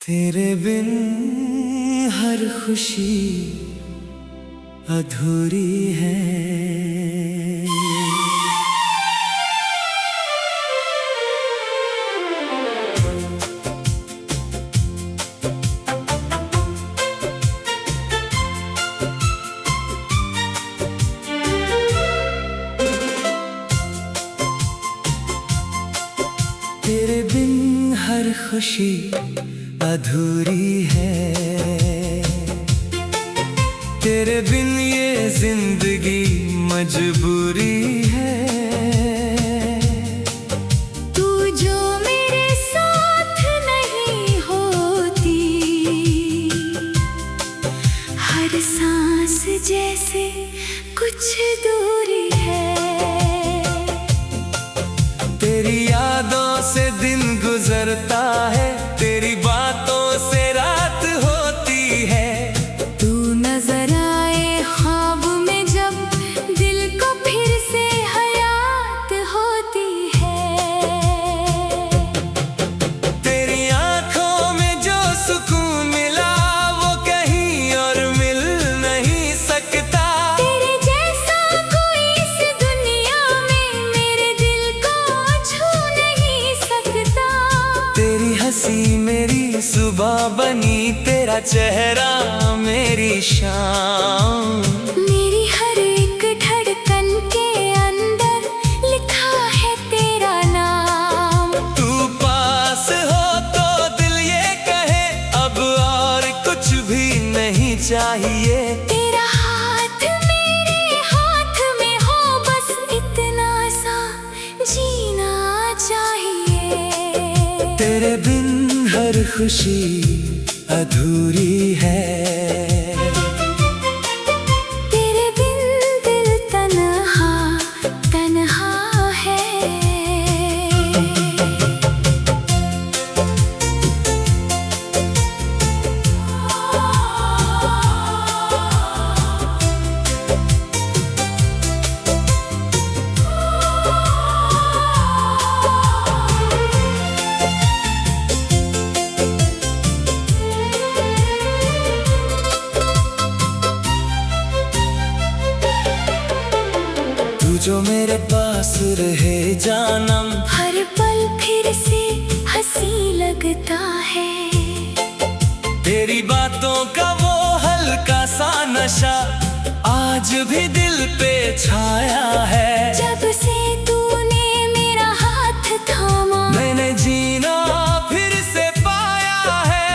तेरे बिन हर खुशी अधूरी है। तेरे बिन हर खुशी अधूरी है। तेरे बिन ये जिंदगी मजबूरी है। तू जो मेरे साथ नहीं होती, हर सांस जैसे कुछ दूरी है। तेरी यादों से दिन गुजरता है, तेरी बातों से रात होती है। तू नजर आए ख्वाब में जब, दिल को फिर से हयात होती है। तेरी आंखों में जो सुकून मिला वो कहीं और मिल नहीं सकता। तेरे जैसा कोई इस दुनिया में मेरे दिल को छू नहीं सकता। तेरी हंसी मेरी सुबह बनी, तेरा चेहरा मेरी शाम। मेरी हर एक धड़कन के अंदर लिखा है तेरा नाम। तू पास हो तो दिल ये कहे अब और कुछ भी नहीं चाहिए। तेरा हाथ मेरे हाथ में हो, बस इतना सा जीना चाहिए। तेरे बिन हर खुशी अधूरी है। तेरे बिन दिल तन्हा तन्हा है। तू जो मेरे पास रहे जानम, हर पल फिर से हंसी लगता है। तेरी बातों का वो हल्का सा नशा आज भी दिल पे छाया है। जब से तूने मेरा हाथ थामा, मैंने जीना फिर से पाया है।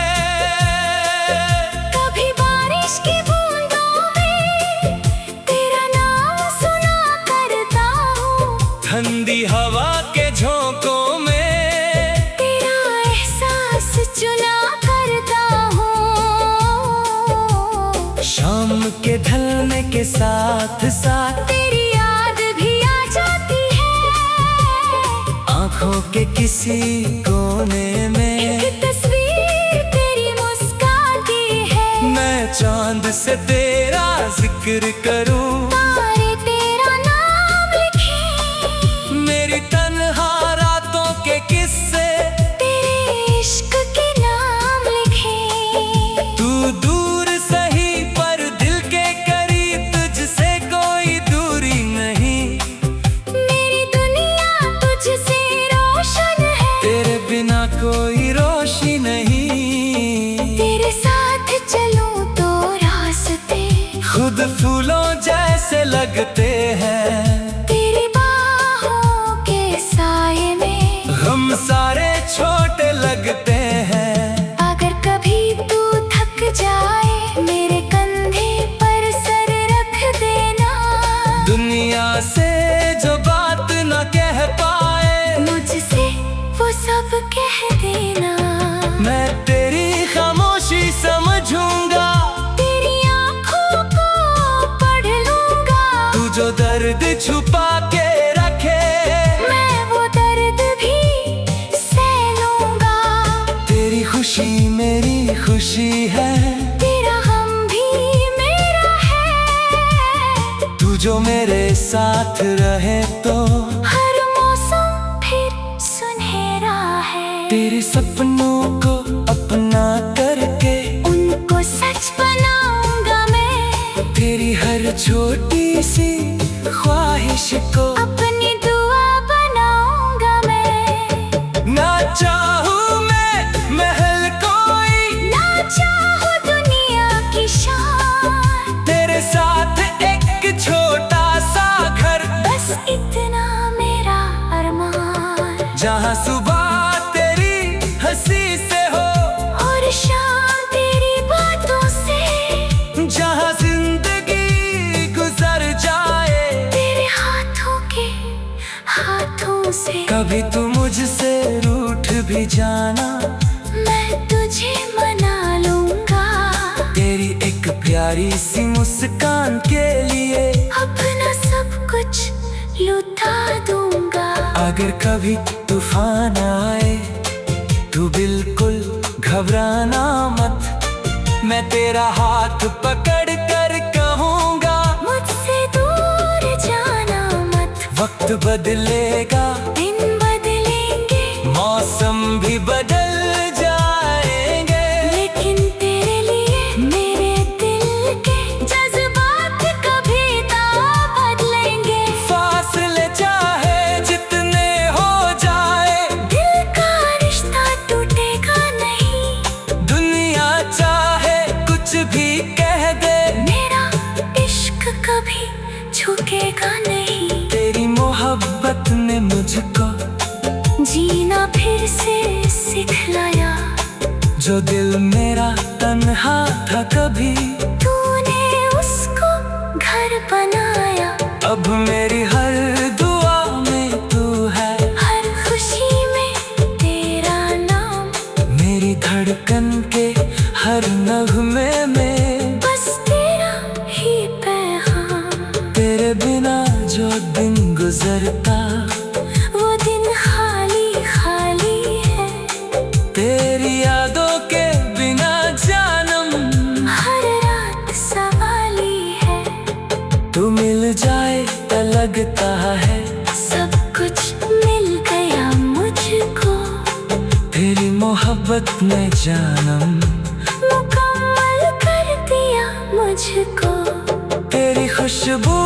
कभी बारिश की बूंदों में तेरा नाम सुना करता हूँ। ठंडी हवा के झोंकों में तेरा एहसास चुना करता हूँ। शाम के ढलने के साथ साथ तेरी याद भी आ जाती है। आँखों के किसी कोने में एक तस्वीर तेरी मुस्काती है। मैं चांद से तेरा जिक्र करूं, तारे तेरा नाम लिखे। मेरी तन्हा रातों के किस्से तेरे इश्क के नाम लिखे। तू दूर सही पर दिल के करीब, तुझसे कोई दूरी नहीं। मेरी दुनिया तुझसे रोशन है। तेरे बिना कोई रोशनी नहीं। तेरे साथ चलूं तो रास्ते खुद फूलों जैसे लगते हैं। तेरी बाहों के साए में हम सारे छोटे लगते हैं। अगर कभी तू थक जाए, मेरे कंधे पर सर रख देना। दुनिया से जो बात न कह पाए, मुझसे वो सब कह देना। मैं तेरी खामोशी समझूंगा। तेरी आँखों को पढ़ लूंगा। तू जो दर्द छुपा के रखे, मैं वो दर्द भी सह लूंगा। तेरी खुशी मेरी खुशी है। तेरा गम भी मेरा है। तू जो मेरे साथ रहे तो हर मौसम फिर सुनहरा है। तेरे सपनों को अपना करके उनको सच बनाऊंगा मैं। तेरी हर छोटी सी ख्वाहिश को अपनी दुआ बनाऊंगा मैं। ना चाहूं मैं महल कोई, ना चाहो दुनिया की शान, तेरे साथ एक छोटा सा घर, बस इतना मेरा अरमान। जहाँ सुबह तेरी हंसी से हो और शाम तेरी बातों से, जहाँ जिंदगी गुजर जाए तेरे हाथों से। कभी तू मुझसे रूठ भी जाना, मैं तुझे मना लूंगा। तेरी एक प्यारी सी मुस्कान के लिए अपना सब कुछ लुटा दूंगा। अगर कभी तूफान आए तू बिल्कुल घबराना मत, मैं तेरा हाथ पकड़ कर कहूँगा मुझसे दूर जाना मत। वक्त बदलेगा, दिन बदलेंगे, मौसम भी बदल जाएंगे, लेकिन तेरे लिए मेरे दिल के जज्बात कभी ना बदलेंगे। फासले चाहे जितने हो जाए, दिल का रिश्ता टूटेगा नहीं। दुनिया चाहे कुछ भी कह दे, मेरा इश्क कभी झुकेगा नहीं। तेरी मोहब्बत ने मुझको जीना फिर से सिखलाया। जो दिल मेरा तन्हा था कभी, तूने उसको घर बनाया। अब मेरी हर दुआ में तू है, हर खुशी में तेरा नाम, मेरी धड़कन के हर नगमे में बस तेरा ही पैगाम। तेरे बिना जो दिन गुजरता वो दिन खाली खाली है। तेरी यादों के बिना जानम, हर रात सवाली है। तू मिल जाए तो लगता है सब कुछ मिल गया मुझको। तेरी मोहब्बत ने जानम मुकम्मल कर दिया मुझको। तेरी खुशबू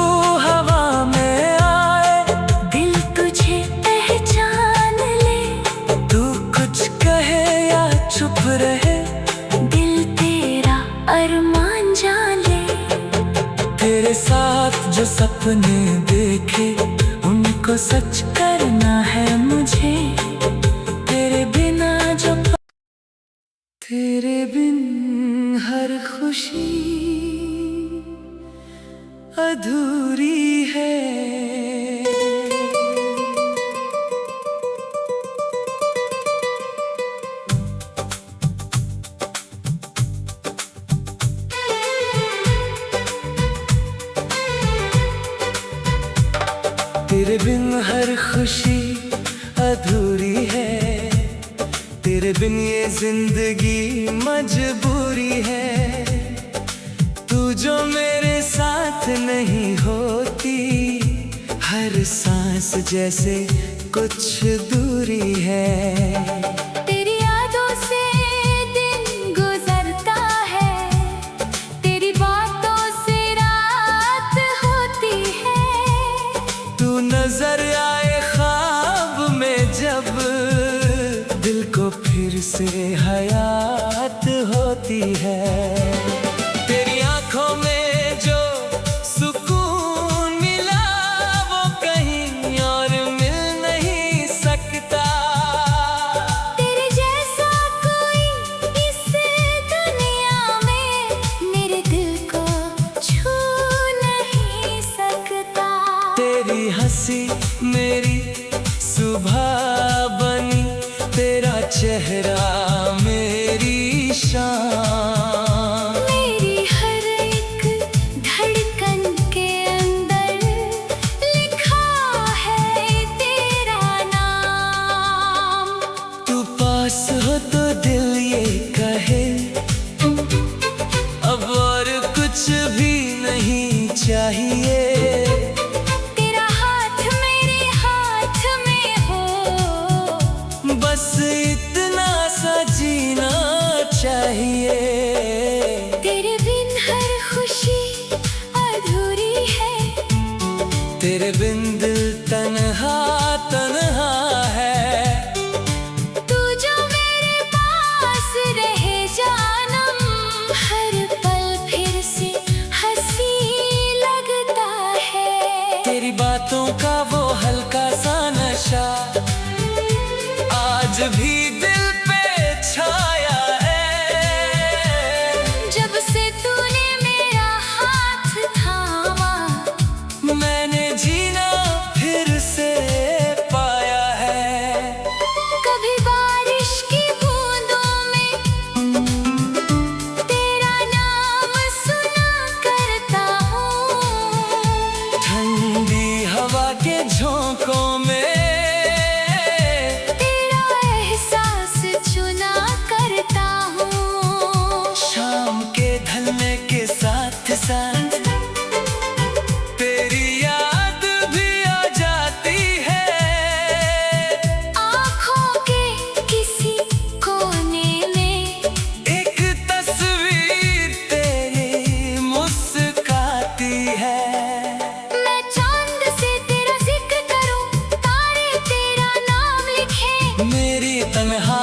हवा में आए, दिल तुझे पहचान ले। तू कुछ कहे या चुप रहे, दिल तेरा अरमान जान ले। तेरे साथ जो सपने देखे उनको सच करना है मुझे। तेरे बिना जो तेरे बिन हर खुशी अधूरी है। तेरे बिन हर खुशी अधूरी है, तेरे बिन ये जिंदगी मजबूरी है। तू जो मेरे साथ नहीं होती, हर सांस जैसे कुछ दूरी है। तेरी यादों से दिन गुजरता है, तेरी बातों से रात होती है। तू नजर आए ख्वाब में जब, दिल को फिर से हयात होती है। तेरी आंखों में जो सुकून मिला वो कहीं और मिल नहीं सकता। तेरे जैसा कोई इस दुनिया में मेरे दिल को छू नहीं सकता। तेरी हंसी मेरी सुबह बनी, तेरा चेहरा मेरी शान। मेरी हर एक धड़कन के अंदर लिखा है तेरा नाम। तू पास हो तो दिल ये कहे, अब और कुछ भी नहीं चाहिए। तेरा हाथ मेरे हाथ में हो, बस इतना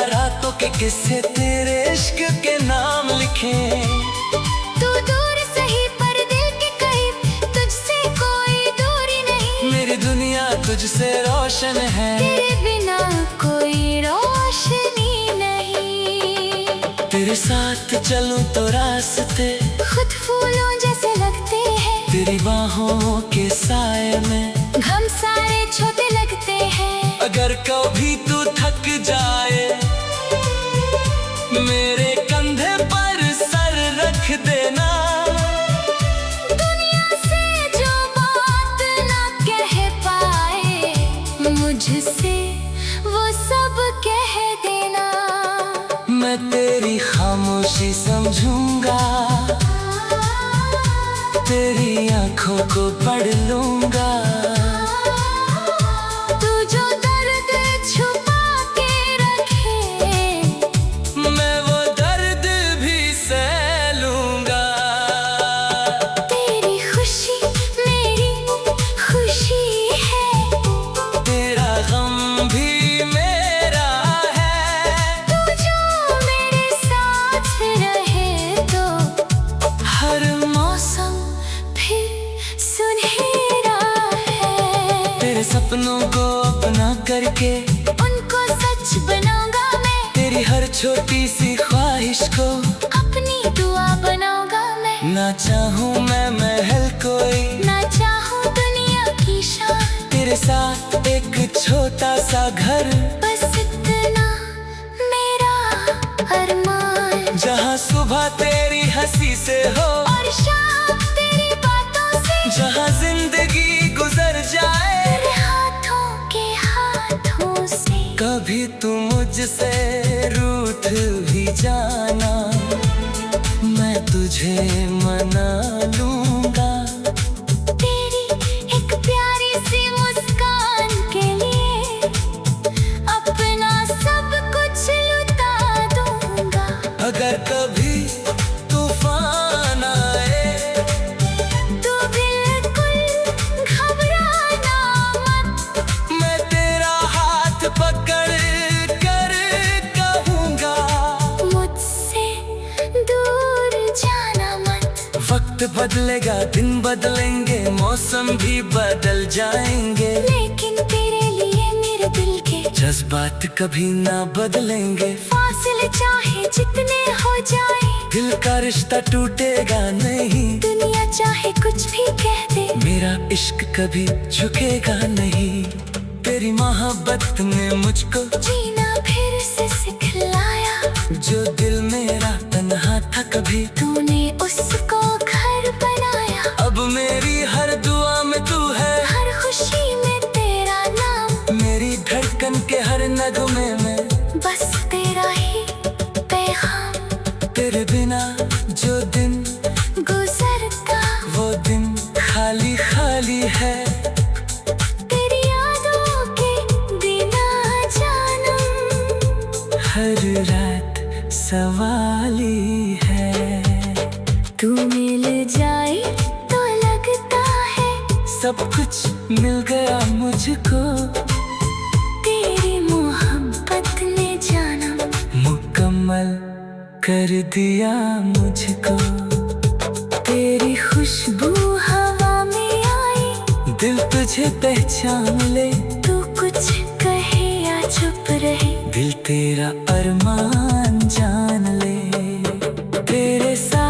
रातों के किस्से तेरे इश्क के नाम लिखे। तू दूर सही पर दिल के करीब, तुझसे कोई दूरी नहीं। मेरी दुनिया तुझसे रोशन है, तेरे बिना कोई रोशनी नहीं। तेरे साथ चलूं तो रास्ते खुद फूलों जैसे लगते हैं, तेरी बाहों के साए में घम सारे छोटे लगते हैं। अगर कभी तू थक जाए, मेरे कंधे पर सर रख देना। दुनिया से जो बात ना कह पाए, मुझसे वो सब कह देना। मैं तेरी खामोशी समझूंगा, तेरी आंखों को पढ़ लूंगा। तू जो दर्द छुपा के रखे, मैं वो दर्द भी सह लूंगा। तेरी खुशी मेरी खुशी है, तेरा गम भी मेरा है। तू जो मेरे साथ रहे तो हर मौसम फिर सुनहरा है। तेरे सपनों को अपना करके उनको सच बनाऊंगा मैं, तेरी हर छोटी सी ख्वाहिश को अपनी दुआ बनाऊंगा मैं। ना चाहूं मैं महल कोई, ना चाहूं दुनिया की शान, तेरे साथ एक छोटा सा घर, बस इतना मेरा अरमान। जहां सुबह तेरी हंसी से हो और शाम तेरी बातों से, जहां जिंदगी गुजर जाए। तेरे हाथों के हाथों से। कभी तू मुझसे रूठ भी जाना, मैं तुझे मना लूंगा। तेरी एक प्यारी सी मुस्कान के लिए अपना सब कुछ लुटा दूंगा। अगर कभी तूफान आए, तू बिल्कुल घबराना मत, मैं तेरा हाथ पकड़ कर कहूँगा, मुझसे दूर जाना मत। वक्त बदलेगा, दिन बदलेंगे, मौसम भी बदल जाएंगे, लेकिन तेरे लिए मेरे दिल के जज्बात कभी ना बदलेंगे। फासले चाहे जितने हो जाए, दिल का रिश्ता टूटेगा नहीं, दुनिया चाहे कुछ भी कह दे, मेरा इश्क कभी झुकेगा नहीं। तेरी मोहब्बत ने मुझको जीना फिर से सिखलाया। जो दिल मेरा तन्हा था कभी, तूने उसको घर बनाया। अब मेरी हर दुआ में तू है, हर खुशी में तेरा नाम, मेरी धड़कन के हर नगमे में बस तेरा ही पैगाम। तेरे बिना जो दिन गुजरता वो दिन खाली खाली है। तेरी यादों के बिना जानम, हर रात सवाली है। तू मिल जाए तो लगता है सब कुछ मिल गया मुझको, तेरी मोहब्बत ने जानम मुकम्मल कर दिया मुझको। तेरी खुशबू हवा में आई, दिल तुझे पहचान ले, तू कुछ कहे या चुप रहे, दिल तेरा अरमान जान ले। तेरे साथ